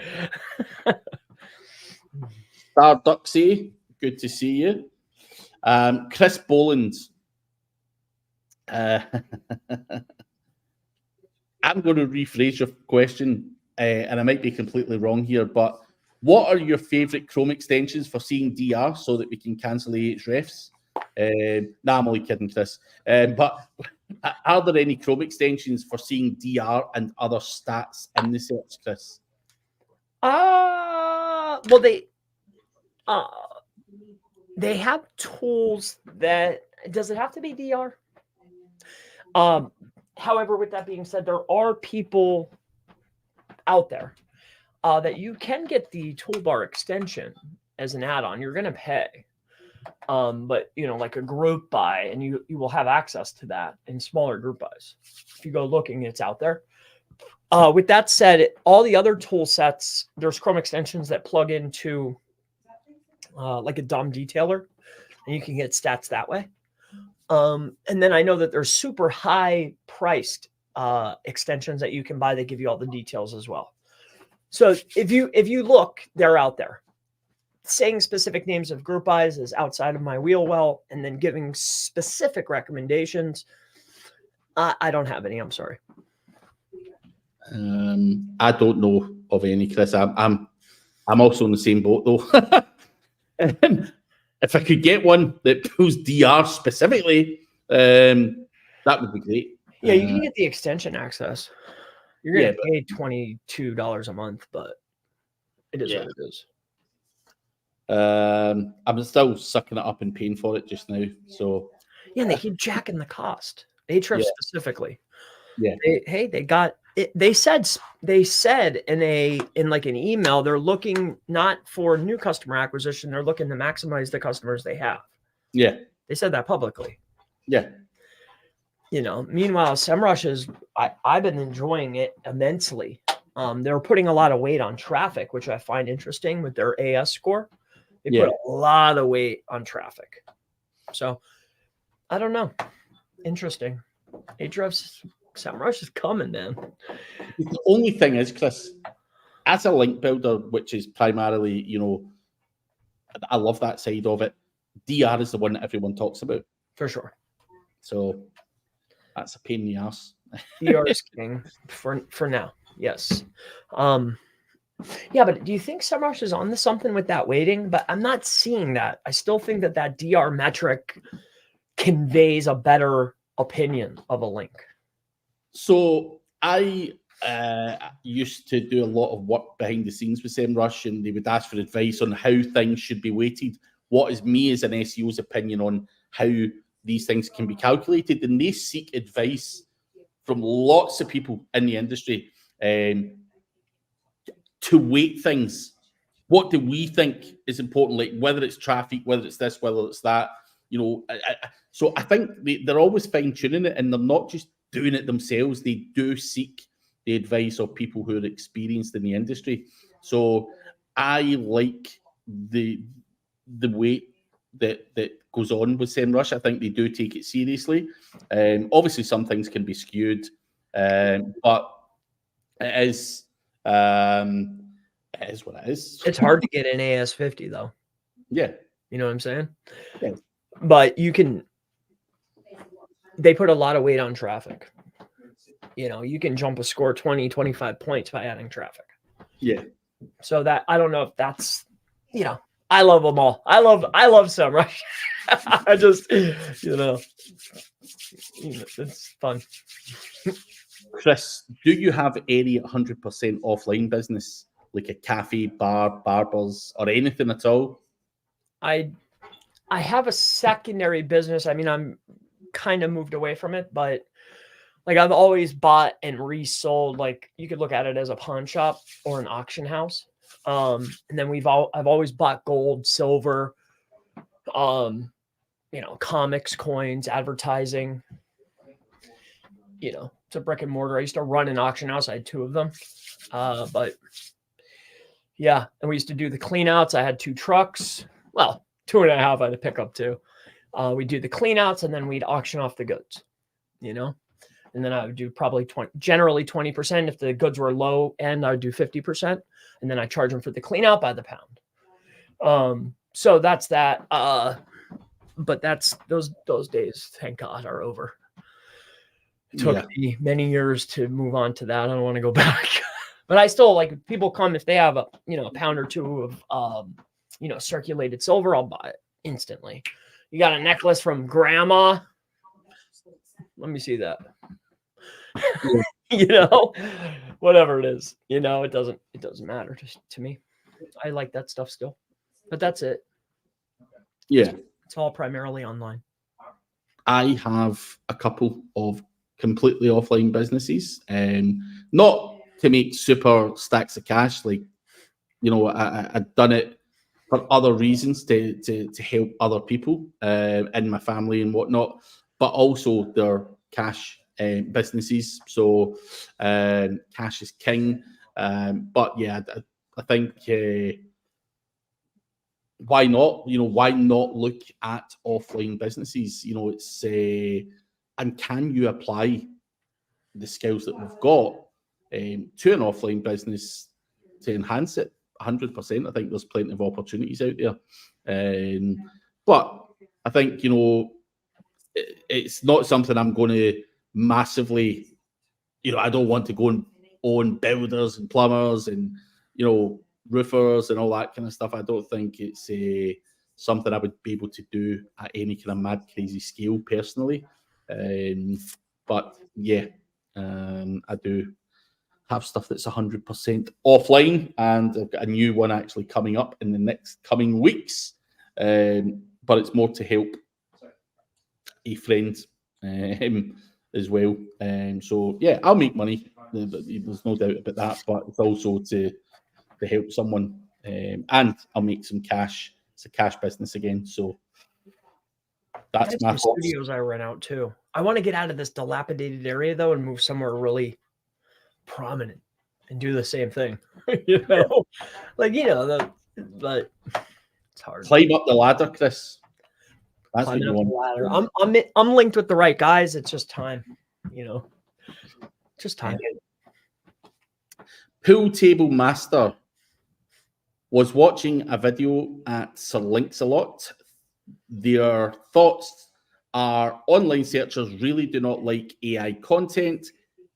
Star Duxie, good to see you. Chris Boland. I'm going to rephrase your question, and I might be completely wrong here, but what are your favorite Chrome extensions for seeing DR so that we can cancel Ahrefs? Nah, I'm only kidding, Chris. But are there any Chrome extensions for seeing DR and other stats in the search, Chris? Well, they have tools that, does it have to be DR? However, with that being said, there are people out there that you can get the toolbar extension as an add-on. You're going to pay. But like a group buy, and you will have access to that in smaller group buys. If you go looking, it's out there. With that said, all the other tool sets, there's Chrome extensions that plug into like a DOM detailer, and you can get stats that way. And then I know that there's super high priced extensions that you can buy that give you all the details as well. So if you look, they're out there. Saying specific names of group buys is outside of my wheel well, and then giving specific recommendations, I don't have any. I'm sorry. I don't know of any, Chris. I'm also in the same boat though. If I could get one that pulls DR specifically, that would be great. Yeah, you can get the extension access. You're gonna pay $22 a month, but it is what it is. I'm still sucking it up and paying for it just now. So yeah, and they keep jacking the cost. Ahrefs specifically. Yeah. They got it. They said in like an email, they're looking not for new customer acquisition, they're looking to maximize the customers they have. Yeah. They said that publicly. Yeah. Meanwhile, SEMrush I've been enjoying it immensely. They're putting a lot of weight on traffic, which I find interesting with their AS score. They put a lot of weight on traffic. So I don't know. Interesting. Ahrefs, SEMrush is coming, man. The only thing is, Chris, as a link builder, which is primarily, I love that side of it. DR is the one that everyone talks about. For sure. So that's a pain in the ass. DR is king for now. Yes. Yeah, but do you think SEMrush is on to something with that weighting? But I'm not seeing that. I still think that DR metric conveys a better opinion of a link. So I used to do a lot of work behind the scenes with SEMrush, and they would ask for advice on how things should be weighted. What is me as an SEO's opinion on how these things can be calculated? And they seek advice from lots of people in the industry to weight things. What do we think is important? Like whether it's traffic, whether it's this, whether it's that. So I think they're always fine tuning it, and they're not just doing it themselves. They do seek the advice of people who are experienced in the industry. So I like the weight that goes on with SEMrush. I think they do take it seriously. Obviously, some things can be skewed, but it is what it is. It's hard to get an AS50 though. Yeah. You know what I'm saying? Yeah. But they put a lot of weight on traffic. You can jump a score 20, 25 points by adding traffic. Yeah. So that, I don't know if that's, I love them all. I love SEMrush. I just, it's fun. Chris, do you have any 100% offline business, like a cafe, bar, barbers, or anything at all? I have a secondary business. I mean, I'm kind of moved away from it, but like I've always bought and resold. Like you could look at it as a pawn shop or an auction house. And then I've always bought gold, silver, comics, coins, advertising. It's a brick and mortar. I used to run an auction house. I had 2 of them. But yeah, and we used to do the clean outs. I had 2 trucks. Well, 2.5 I had to pick up 2. We'd do the clean outs, and then we'd auction off the goods, and then I would do probably generally 20%. If the goods were low end, I would do 50%. And then I charge them for the clean out by the pound. So that's that. But that's those days, thank God, are over. It took me many years to move on to that. I don't want to go back. But I still, like, if people come, if they have a pound or 2 of circulated silver, I'll buy it instantly. You got a necklace from grandma. Let me see that. Whatever it is, it doesn't matter to me. I like that stuff still, but that's it. Yeah. It's all primarily online. I have a couple of completely offline businesses, not to make super stacks of cash. Like, I'd done it for other reasons to help other people in my family and whatnot, but also they're cash businesses. So cash is king. But yeah, I think why not? Why not look at offline businesses? It's and can you apply the skills that we've got to an offline business to enhance it? 100%. I think there's plenty of opportunities out there. But I think, it's not something I'm going to massively, I don't want to go and own builders and plumbers and, roofers and all that kind of stuff. I don't think it's something I would be able to do at any kind of mad, crazy scale personally. But yeah, I do have stuff that's 100% offline, and I've got a new one actually coming up in the next coming weeks. But it's more to help a friend as well. So yeah, I'll make money. There's no doubt about that. But it's also to help someone, and I'll make some cash. It's a cash business again. So that's my thoughts. Studios I rent out too. I want to get out of this dilapidated area though and move somewhere really prominent and do the same thing. But it's hard. Climb up the ladder, Chris. That's what you want. I'm linked with the right guys. It's just time, just time. Pool Table Master was watching a video at Sir Links-a-Lot. Their thoughts are online searchers really do not like AI content,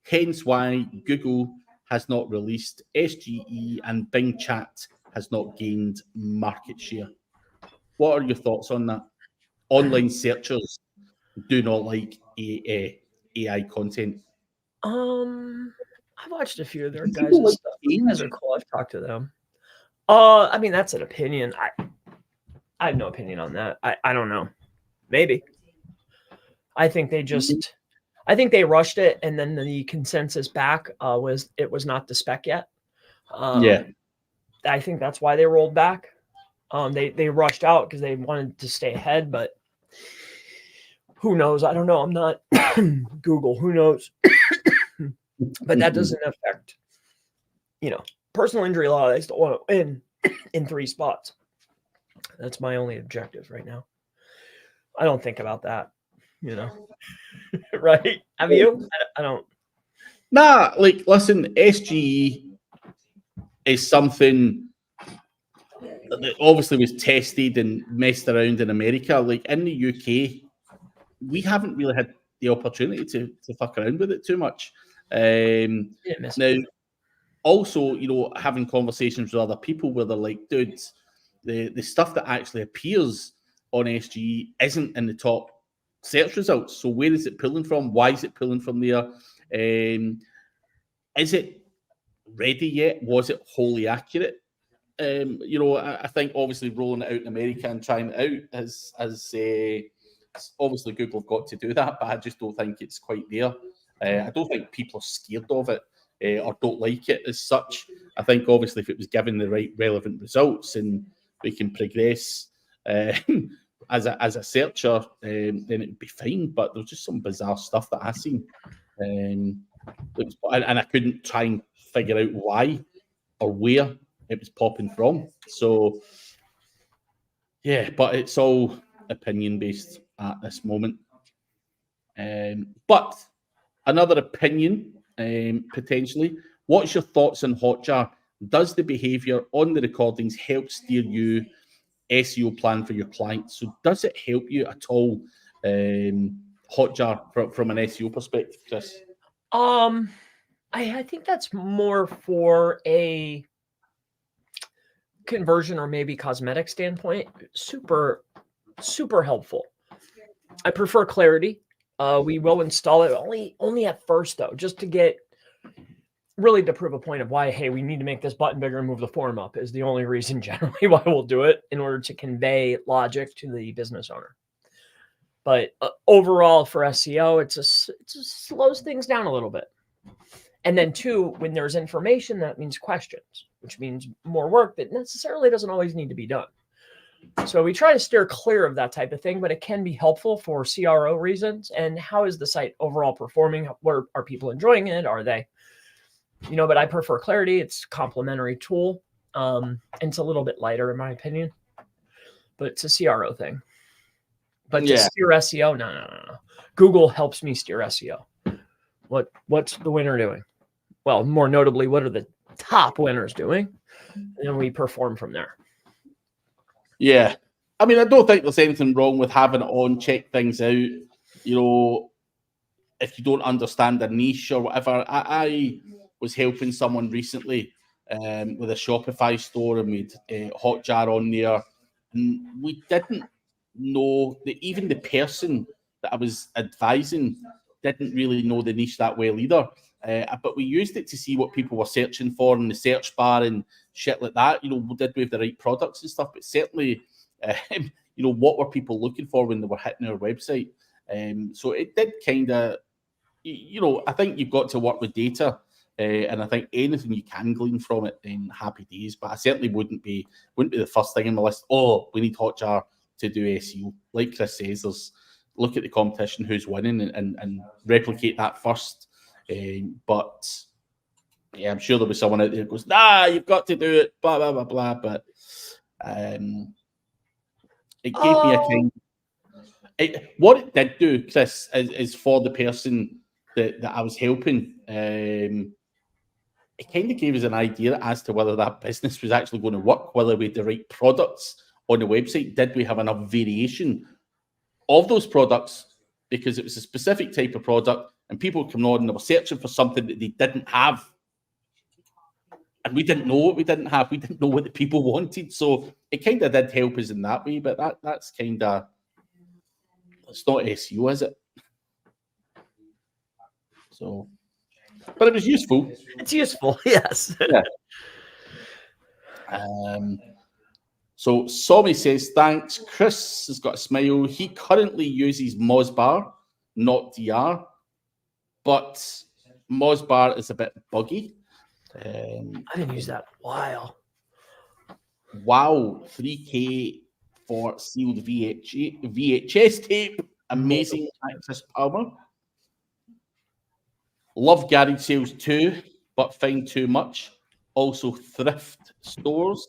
hence why Google has not released SGE and Bing Chat has not gained market share. What are your thoughts on that? Online searchers do not like AI content. I've watched a few of their guys' stuff. You guys are cool. I've talked to them. I mean, that's an opinion. I have no opinion on that. I don't know. Maybe. I think they rushed it, and then the consensus back was it was not the spec yet. Yeah. I think that's why they rolled back. They rushed out because they wanted to stay ahead, but who knows? I don't know. I'm not Google. Who knows? But that doesn't affect, personal injury law. They still want to win in 3 spots. That's my only objective right now. I don't think about that, right? Have you? I don't. Nah, listen, SGE is something that obviously was tested and messed around in America. In the UK, we haven't really had the opportunity to fuck around with it too much. Now, also, having conversations with other people where they're like, dude, the stuff that actually appears on SGE isn't in the top search results. So where is it pulling from? Why is it pulling from there? Is it ready yet? Was it wholly accurate? I think obviously rolling it out in America and trying it out as obviously Google have got to do that, but I just don't think it's quite there. I don't think people are scared of it or don't like it as such. I think obviously if it was given the right relevant results and we can progress as a searcher, then it would be fine. But there's just some bizarre stuff that I've seen, and I couldn't try and figure out why or where it was popping from. So yeah, but it's all opinion based at this moment. But another opinion, potentially. What's your thoughts on Hotjar? Does the behavior on the recordings help steer you SEO plan for your clients? So does it help you at all, Hotjar, from an SEO perspective, Chris? I think that's more for a conversion or maybe cosmetic standpoint. Super super helpful. I prefer Clarity. We will install it only at first though, just to get really to prove a point of why, hey, we need to make this button bigger and move the form up is the only reason generally why we'll do it, in order to convey logic to the business owner. But overall for SEO, it just slows things down a little bit. And then two, when there's information, that means questions, which means more work that necessarily doesn't always need to be done. So we try to steer clear of that type of thing, but it can be helpful for CRO reasons. And how is the site overall performing? Where are people enjoying it? Are they, but I prefer Clarity. It's a complementary tool. And it's a little bit lighter in my opinion, but it's a CRO thing. But to steer SEO, no. Google helps me steer SEO. What's the winner doing? Well, more notably, what are the top winners doing? And then we perform from there. Yeah. I mean, I don't think there's anything wrong with having it on, check things out. If you don't understand a niche or whatever. I was helping someone recently with a Shopify store, and we'd Hotjar on there. And we didn't know that even the person that I was advising didn't really know the niche that well either. But we used it to see what people were searching for in the search bar and shit like that. Did we have the right products and stuff? But certainly, what were people looking for when they were hitting our website? So it did kind of, I think you've got to work with data. And I think anything you can glean from it, then happy days. But I certainly wouldn't be the first thing in the list. Oh, we need Hotjar to do SEO. Like Chris says, look at the competition, who's winning, and replicate that first. But yeah, I'm sure there'll be someone out there who goes, nah, you've got to do it, blah, blah, blah, blah. But it gave me a kind of, what it did do, Chris, is for the person that I was helping, it kind of gave us an idea as to whether that business was actually going to work, whether we had the right products on the website. Did we have enough variation of those products? Because it was a specific type of product, and people were coming on and they were searching for something that they didn't have. And we didn't know what we didn't have. We didn't know what the people wanted. So it kind of did help us in that way. But that's kind of, it's not SEO, is it? So, but it was useful. It's useful, yes. Yeah. So Somi says, thanks. Chris has got a smile. He currently uses Mozbar, not DR, but Mozbar is a bit buggy. I didn't use that in a while. Wow, 3K for sealed VHS tape. Amazing, Access Palmer. Love garage sales too, but find too much. Also, thrift stores.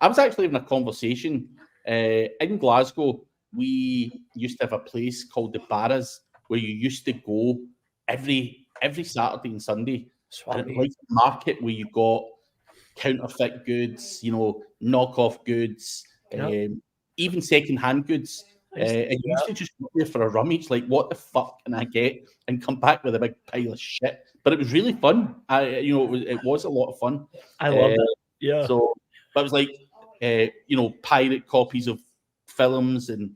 I was actually having a conversation in Glasgow. We used to have a place called the Barras where you used to go every Saturday and Sunday. And it was like a market where you got counterfeit goods, knockoff goods, even second-hand goods. And you used to just go there for a rummage, like, what the fuck can I get? And come back with a big pile of shit. But it was really fun. It was a lot of fun. I love it. Yeah. So, but it was like, pirate copies of films, and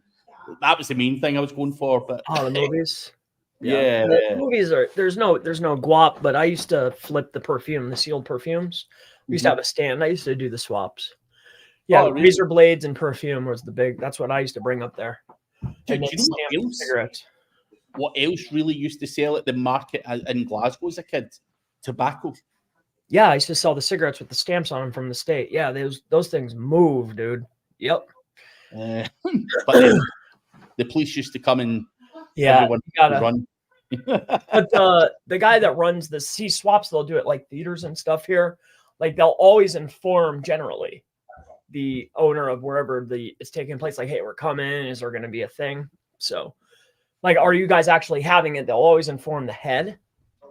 that was the main thing I was going for. But the movies. Yeah. The movies there's no guap, but I used to flip the sealed perfumes. We used to have a stand. I used to do the swaps. Yeah, really? Razor blades and perfume was that's what I used to bring up there. Do you know what else? Cigarettes. What else really used to sell at the market in Glasgow as a kid? Tobacco. Yeah, I used to sell the cigarettes with the stamps on them from the state. Yeah, those things move, dude. Yep. But the police used to come and everyone run. But the guy that runs he swaps, they'll do it like theaters and stuff here. Like they'll always inform generally the owner of wherever it's taking place. Like, hey, we're coming. Is there going to be a thing? So, like, are you guys actually having it? They'll always inform the head.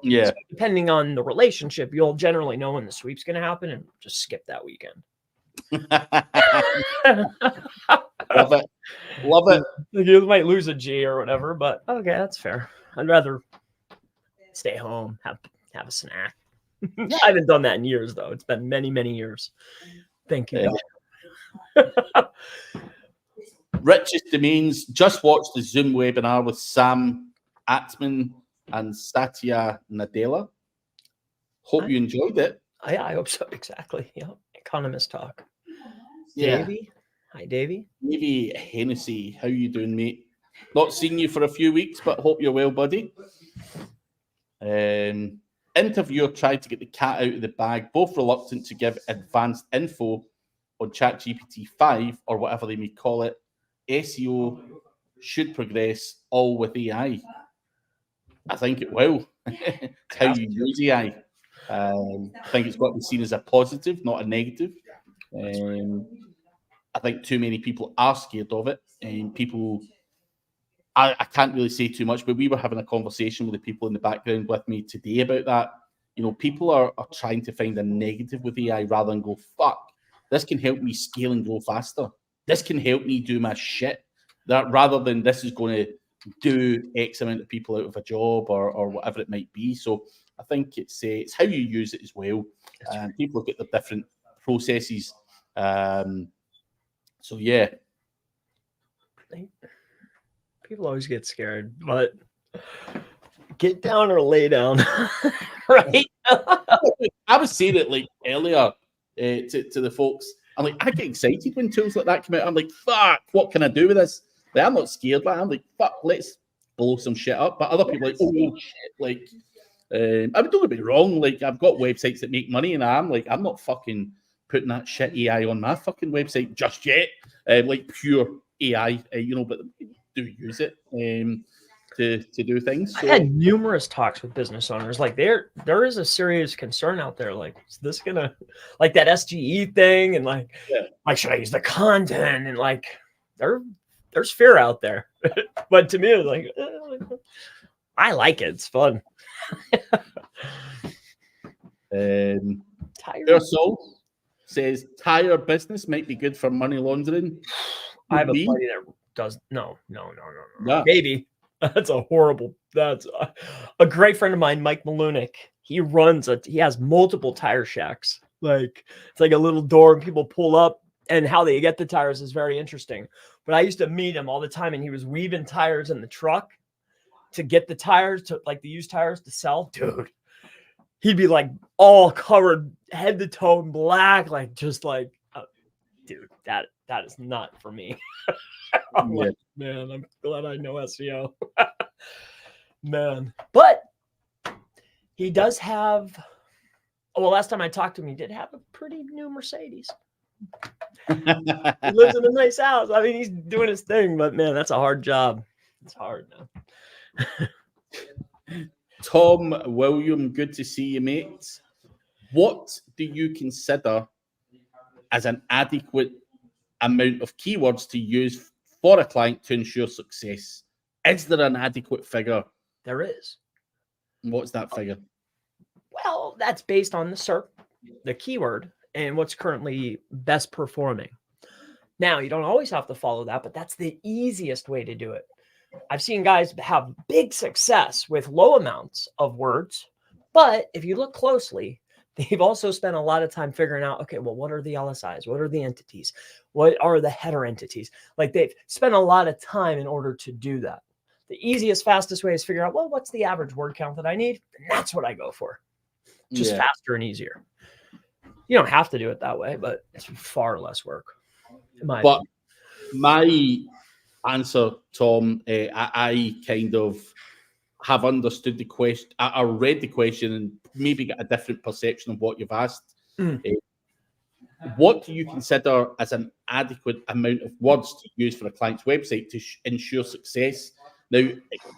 Yeah. So depending on the relationship, you'll generally know when the sweep's going to happen and just skip that weekend. Love it. You might lose a G or whatever, but okay, that's fair. I'd rather stay home, have a snack. I haven't done that in years, though. It's been many, many years. Thank you. Richest Domains just watched the Zoom webinar with Sam Atman and Satya Nadella. Hope you enjoyed it. I hope so. Exactly. Yeah. Economist talk. Yeah. Davey. Hi, Davey. Davey Hennessy, how you doing, mate? Not seen you for a few weeks, but hope you're well, buddy. Interviewer tried to get the cat out of the bag, both reluctant to give advanced info on ChatGPT 5 or whatever they may call it. SEO should progress all with AI. I think it will. It's how you use AI. I think it's got to be seen as a positive, not a negative. I think too many people are scared of it, and people. I can't really say too much, but we were having a conversation with the people in the background with me today about that. You know, people are trying to find a negative with AI rather than go, fuck, this can help me scale and grow faster. This can help me do my shit. That rather than this is going to do X amount of people out of a job or whatever it might be. So I think it's how you use it as well. People look at the different processes. So yeah. People always get scared, but get down or lay down, right? I was saying it like earlier to the folks. I'm like, I get excited when tools like that come out. I'm like, fuck, what can I do with this? Like, I'm not scared. Like, I'm like, fuck, let's blow some shit up. But other people are like, oh shit, like, I mean, don't get me wrong. Like, I've got websites that make money, and I'm not fucking putting that shit AI on my fucking website just yet. Like pure AI, but do use it to do things. So, I had numerous talks with business owners. Like there is a serious concern out there. Like, is this gonna like that SGE thing? And like should I use the content? And like there's fear out there. But to me, it's like I like it. It's fun. Our soul says tire business might be good for money laundering. I have a buddy that does no. Maybe that's a great friend of mine, Mike Malonic. He has multiple tire shacks. Like it's like a little door and people pull up, and how they get the tires is very interesting. But I used to meet him all the time, and he was weaving tires in the truck to get the tires to like the used tires to sell. Dude, he'd be like all covered head to toe in black, like just like, dude, that is not for me. I'm like, man, I'm glad I know SEO. Man. But he does have, last time I talked to him, he did have a pretty new Mercedes. He lives in a nice house. I mean, he's doing his thing, but man, that's a hard job. It's hard, man. Tom William, good to see you, mate. What do you consider as an adequate amount of keywords to use for a client to ensure success? Is there an adequate figure? There is. What's that figure? Well, that's based on the SERP, the keyword, and what's currently best performing. Now, you don't always have to follow that, but that's the easiest way to do it. I've seen guys have big success with low amounts of words, but if you look closely, they've also spent a lot of time figuring out, okay, well, what are the LSIs? What are the entities? What are the header entities? Like they've spent a lot of time in order to do that. The easiest, fastest way is figure out, well, what's the average word count that I need? And that's what I go for. Just faster and easier. You don't have to do it that way, but it's far less work. My answer, Tom, I kind of have understood the question. I read the question and maybe get a different perception of what you've asked. What do you consider as an adequate amount of words to use for a client's website to ensure success? Now,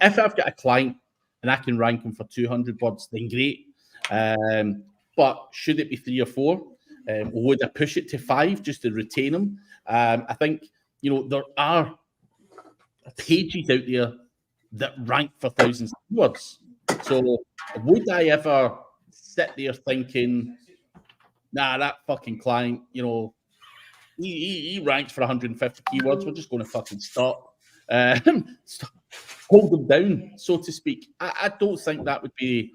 if I've got a client and I can rank them for 200 words, then great. But should it be 3 or 4? Would I push it to 5 just to retain them? I think, there are pages out there that rank for thousands of words. So would I ever sit there thinking, nah, that fucking client, he ranks for 150 keywords. We're just going to fucking stop. Hold them down, so to speak. I don't think that would be,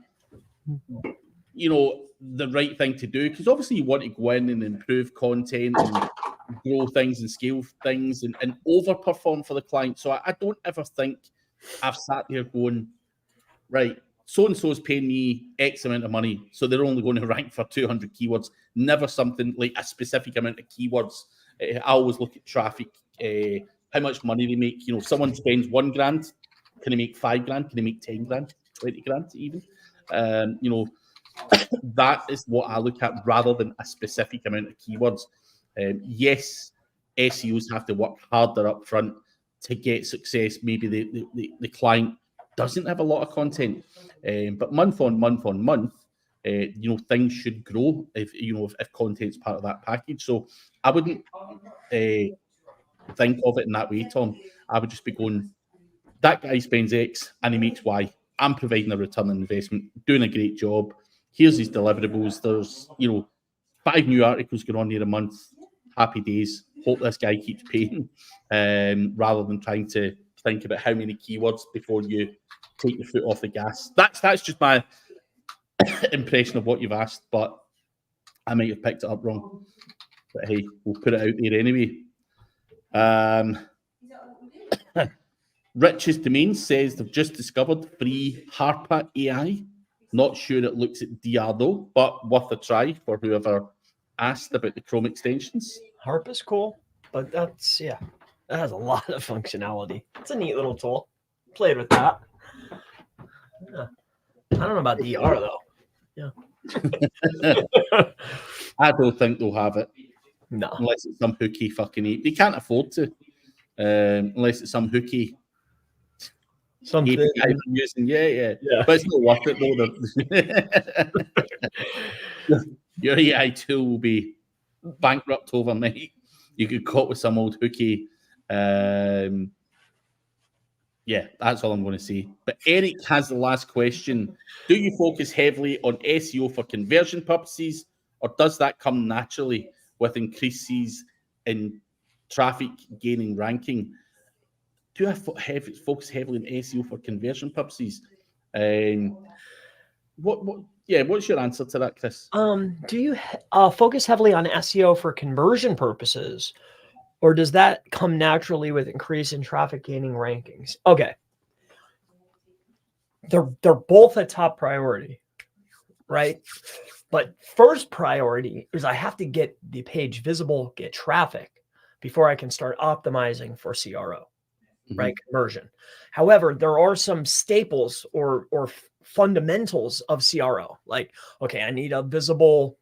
the right thing to do, because obviously you want to go in and improve content and grow things and scale things and overperform for the client. So I don't ever think I've sat there going, right, so-and-so is paying me X amount of money, so they're only going to rank for 200 keywords. Never something like a specific amount of keywords. I always look at traffic, how much money they make. You know, someone spends $1,000, can they make $5,000? Can they make 10 grand, 20 grand even? You know, that is what I look at rather than a specific amount of keywords. Yes, SEOs have to work harder up front to get success. Maybe the client doesn't have a lot of content, but month on month, you know, things should grow if content's part of that package. So I wouldn't think of it in that way, Tom. I would just be going, that guy spends X and he makes Y. I'm providing a return on investment, doing a great job. Here's his deliverables. There's, you know, 5 new articles going on here a month. Happy days. Hope this guy keeps paying, rather than trying to think about how many keywords before you take your foot off the gas. That's just my impression of what you've asked, but I might have picked it up wrong. But hey, we'll put it out there anyway. Rich's Domain says they've just discovered free Harpa AI. Not sure it looks at DR though, but worth a try for whoever asked about the Chrome extensions. Harp is cool, but that's, yeah, that has a lot of functionality. It's a neat little tool. Played with that. Yeah. I don't know about DR though. Yeah. I don't think they'll have it. No. Unless it's some hooky fucking... They can't afford to. Unless it's some hooky... Something. API using. Yeah. But it's not worth it though. Your AI tool will be bankrupt overnight. You get caught with some old hooky. Yeah, that's all I'm going to say. But Eric has the last question. Do you focus heavily on SEO for conversion purposes, or does that come naturally with increases in traffic gaining ranking? Do I focus heavily on SEO for conversion purposes? What's your answer to that, Chris? Do you focus heavily on SEO for conversion purposes, or does that come naturally with increase in traffic gaining rankings? Okay. They're both a top priority, right? But first priority is I have to get the page visible, get traffic before I can start optimizing for CRO, right? Conversion. However, there are some staples or fundamentals of CRO. Like, okay, I need a visible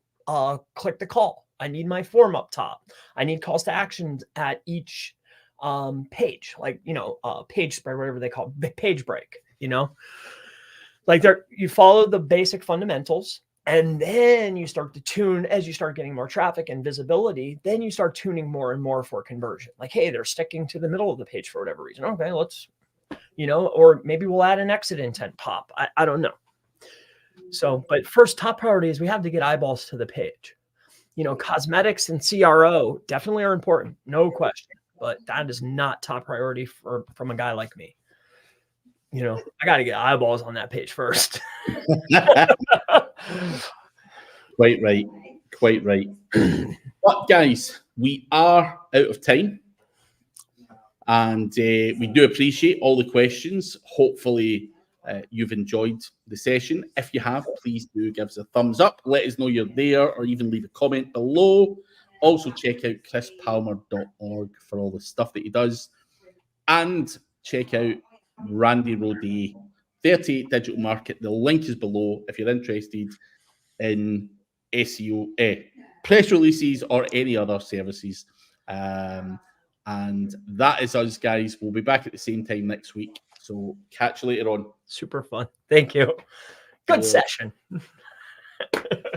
click to call. I need my form up top. I need calls to action at each page, like, you know, page spread, whatever they call it, page break, you know, like you follow the basic fundamentals, and then you start to tune as you start getting more traffic and visibility. Then you start tuning more and more for conversion. Like, hey, they're sticking to the middle of the page for whatever reason. Okay, let's, you know, or maybe we'll add an exit intent pop. I don't know. So, but first top priority is we have to get eyeballs to the page. You know, cosmetics and CRO definitely are important, no question, but that is not top priority from a guy like me. You know, I got to get eyeballs on that page first. Quite right. But guys, we are out of time, and we do appreciate all the questions. Hopefully you've enjoyed the session. If you have, please do give us a thumbs up. Let us know you're there, or even leave a comment below. Also check out chrispalmer.org for all the stuff that he does, and check out Randy Rodey 38 Digital Market. The link is below if you're interested in SEO, press releases, or any other services. And that is us, guys. We'll be back at the same time next week. So catch you later on. Super fun. Thank you. Good session.